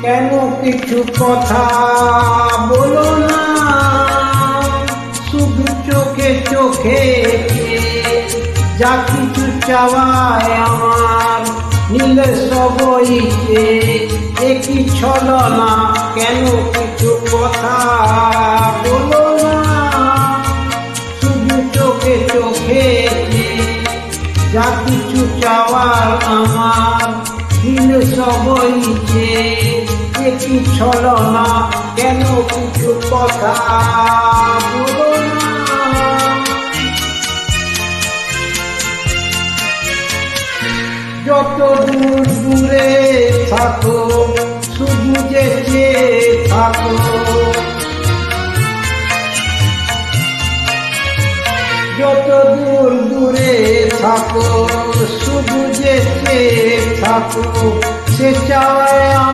কেন কিছু কথা বলো না, শুধু চোখে চোখে যা কিছু চাওয়ায় আমার নিলে সবইকে একই ছলনা। কেন কিছু কথা বলো না, শুধু চোখে চোখে যা কিছু চাওয়ার আমার নিলে সবইকে একই ছলনা। কেন কিছু কথা বলো না। যত দূর দূরে থাকো শুধু যে চেয়ে থাকো, যত দূর দূরে থাকো শুধু যে চেয়ে থাকো, সে চাওয়ায়